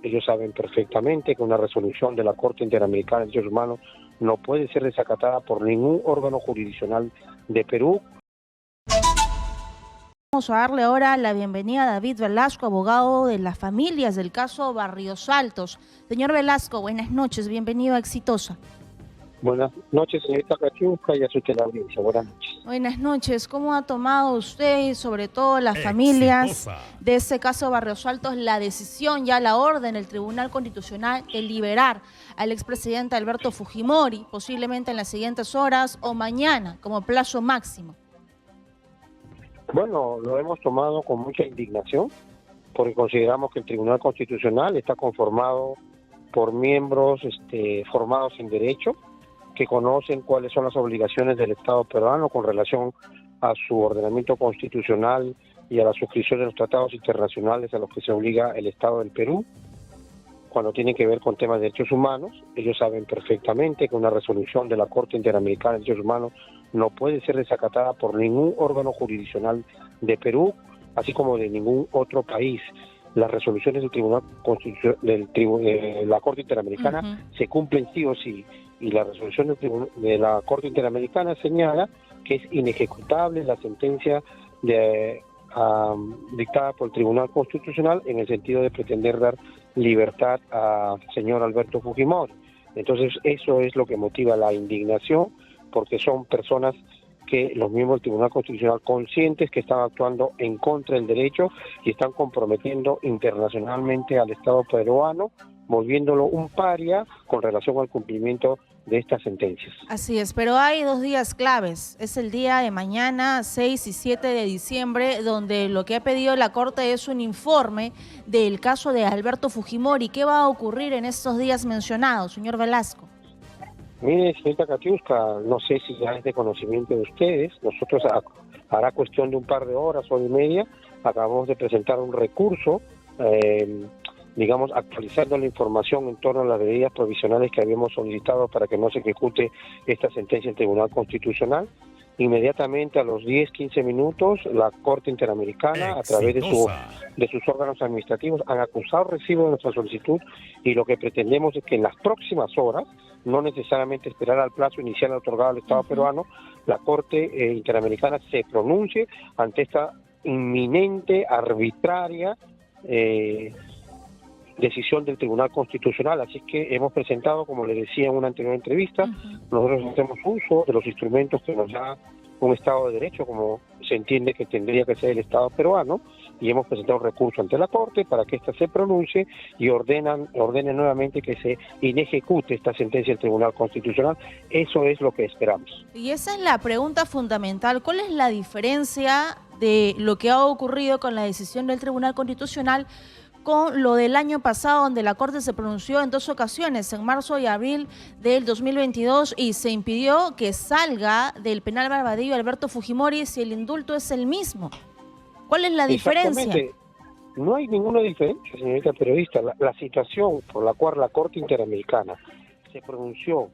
Ellos saben perfectamente que una resolución de la Corte Interamericana de Derechos Humanos no puede ser desacatada por ningún órgano jurisdiccional de Perú. Vamos a darle ahora la bienvenida a David Velasco, abogado de las familias del caso Barrios Altos. Señor Velasco, buenas noches, bienvenido a Exitosa. Buenas noches, señorita Katiuska, y a su teleaudiencia. Buenas noches. Buenas noches. ¿Cómo ha tomado usted y sobre todo las familias de este caso Barrios Altos la decisión, ya la orden del Tribunal Constitucional de liberar al expresidente Alberto Fujimori, posiblemente en las siguientes horas o mañana, como plazo máximo? Bueno, lo hemos tomado con mucha indignación, porque consideramos que el Tribunal Constitucional está conformado por miembros formados en derecho, que conocen cuáles son las obligaciones del Estado peruano con relación a su ordenamiento constitucional y a la suscripción de los tratados internacionales a los que se obliga el Estado del Perú. Cuando tienen que ver con temas de derechos humanos, ellos saben perfectamente que una resolución de la Corte Interamericana de Derechos Humanos no puede ser desacatada por ningún órgano jurisdiccional de Perú, así como de ningún otro país. Las resoluciones del Tribunal de la Corte Interamericana se cumplen sí o sí, y la resolución de la Corte Interamericana señala que es inejecutable la sentencia dictada por el Tribunal Constitucional en el sentido de pretender dar libertad al señor Alberto Fujimori. Entonces eso es lo que motiva la indignación, porque son personas que los miembros del Tribunal Constitucional conscientes que están actuando en contra del derecho y están comprometiendo internacionalmente al Estado peruano, volviéndolo un paria con relación al cumplimiento de estas sentencias. Así es, pero hay 2 días claves. Es el día de mañana, 6 y 7 de diciembre, donde lo que ha pedido la Corte es un informe del caso de Alberto Fujimori. ¿Qué va a ocurrir en estos días mencionados, señor Velasco? Mire, señorita Katiuska, no sé si ya es de conocimiento de ustedes, nosotros hará cuestión de un par de horas, hora y media, acabamos de presentar un recurso, actualizando la información en torno a las medidas provisionales que habíamos solicitado para que no se ejecute esta sentencia del Tribunal Constitucional. Inmediatamente a los 10-15 minutos, la Corte Interamericana, a través de sus órganos administrativos, han acusado recibo de nuestra solicitud, y lo que pretendemos es que en las próximas horas, no necesariamente esperar al plazo inicial otorgado al Estado peruano, la Corte Interamericana se pronuncie ante esta inminente, arbitraria decisión del Tribunal Constitucional. Así que hemos presentado, como le decía en una anterior entrevista, nosotros hacemos uso de los instrumentos que nos da un Estado de Derecho, como se entiende que tendría que ser el Estado peruano, y hemos presentado un recurso ante la Corte para que ésta se pronuncie y ordene nuevamente que se inejecute esta sentencia del Tribunal Constitucional. Eso es lo que esperamos. Y esa es la pregunta fundamental. ¿Cuál es la diferencia de lo que ha ocurrido con la decisión del Tribunal Constitucional con lo del año pasado, donde la Corte se pronunció en 2 ocasiones, en marzo y abril del 2022, y se impidió que salga del penal Barbadillo Alberto Fujimori si el indulto es el mismo? ¿Cuál es la diferencia? No hay ninguna diferencia, señorita periodista. La situación por la cual la Corte Interamericana se pronunció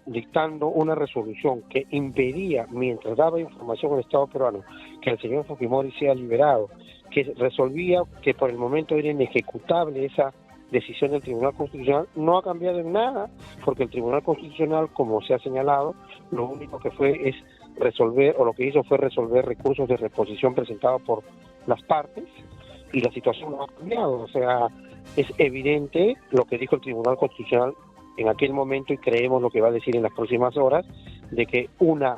dictando una resolución que impedía, mientras daba información al Estado peruano, que el señor Fujimori sea liberado, que resolvía que por el momento era inejecutable esa decisión del Tribunal Constitucional, no ha cambiado en nada, porque el Tribunal Constitucional, como se ha señalado, lo único que fue es resolver, o lo que hizo fue resolver recursos de reposición presentados por las partes, y la situación no ha cambiado. O sea, es evidente lo que dijo el Tribunal Constitucional en aquel momento, y creemos lo que va a decir en las próximas horas, de que una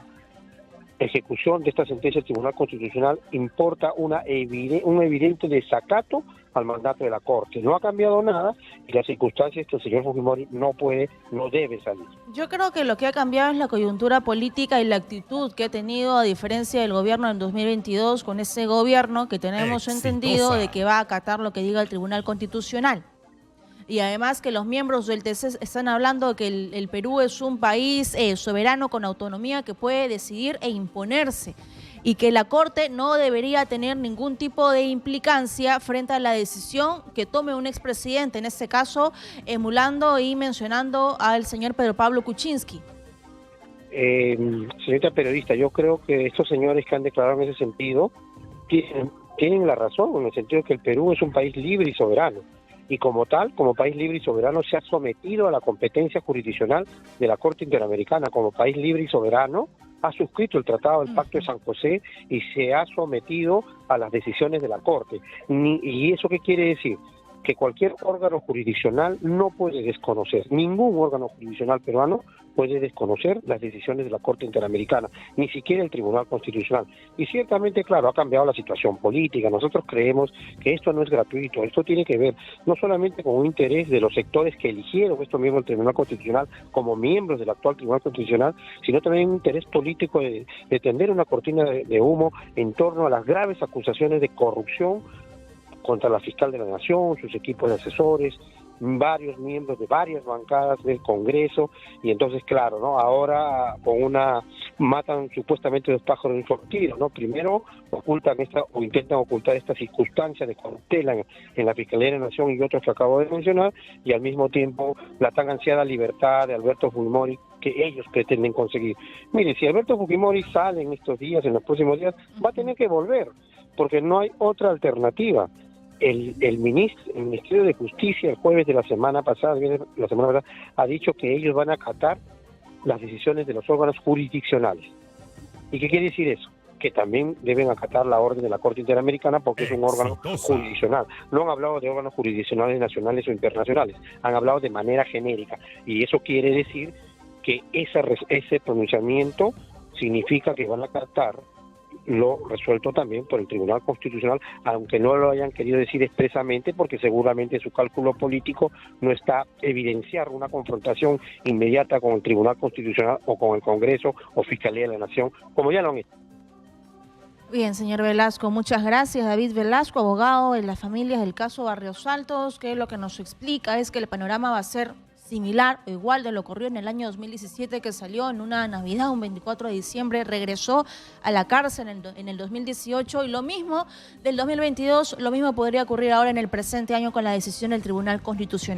ejecución de esta sentencia del Tribunal Constitucional importa un evidente desacato al mandato de la Corte. No ha cambiado nada, y las circunstancias que el señor Fujimori no debe salir. Yo creo que lo que ha cambiado es la coyuntura política y la actitud que ha tenido, a diferencia del gobierno en 2022, con ese gobierno que tenemos entendido de que va a acatar lo que diga el Tribunal Constitucional. Y además que los miembros del TC están hablando de que el Perú es un país soberano con autonomía que puede decidir e imponerse, y que la Corte no debería tener ningún tipo de implicancia frente a la decisión que tome un expresidente, en este caso emulando y mencionando al señor Pedro Pablo Kuczynski. Señorita periodista, yo creo que estos señores que han declarado en ese sentido tienen la razón, en el sentido de que el Perú es un país libre y soberano. y como tal, como país libre y soberano, se ha sometido a la competencia jurisdiccional de la Corte Interamericana. Como país libre y soberano, ha suscrito el Tratado del Pacto de San José y se ha sometido a las decisiones de la Corte. ¿Y eso qué quiere decir? Que cualquier órgano jurisdiccional no puede desconocer, ningún órgano jurisdiccional peruano puede desconocer las decisiones de la Corte Interamericana, ni siquiera el Tribunal Constitucional. Y ciertamente, claro, ha cambiado la situación política. Nosotros creemos que esto no es gratuito, esto tiene que ver no solamente con un interés de los sectores que eligieron estos miembros del Tribunal Constitucional como miembros del actual Tribunal Constitucional, sino también un interés político de tender una cortina de humo en torno a las graves acusaciones de corrupción contra la fiscal de la Nación, sus equipos de asesores, varios miembros de varias bancadas del Congreso, y entonces, claro, ¿no? Ahora matan supuestamente dos pájaros de un solo tiro, ¿no? Primero ocultan intentan ocultar esta circunstancia de cautela en la Fiscalía de la Nación y otros que acabo de mencionar, y al mismo tiempo la tan ansiada libertad de Alberto Fujimori que ellos pretenden conseguir. Mire, si Alberto Fujimori sale en estos días, en los próximos días, va a tener que volver, porque no hay otra alternativa. El Ministerio de Justicia el jueves de la semana pasada ha dicho que ellos van a acatar las decisiones de los órganos jurisdiccionales. ¿Y qué quiere decir eso? Que también deben acatar la orden de la Corte Interamericana porque es un órgano jurisdiccional. No han hablado de órganos jurisdiccionales nacionales o internacionales, han hablado de manera genérica, y eso quiere decir que ese pronunciamiento significa que van a acatar lo resuelto también por el Tribunal Constitucional, aunque no lo hayan querido decir expresamente, porque seguramente su cálculo político no está evidenciar una confrontación inmediata con el Tribunal Constitucional o con el Congreso o Fiscalía de la Nación, como ya lo han hecho. Bien, señor Velasco, muchas gracias. David Velasco, abogado de las familias del caso Barrios Altos, que lo que nos explica es que el panorama va a ser similar o igual de lo ocurrió en el año 2017, que salió en una Navidad, un 24 de diciembre, regresó a la cárcel en el 2018, y lo mismo del 2022, lo mismo podría ocurrir ahora en el presente año con la decisión del Tribunal Constitucional.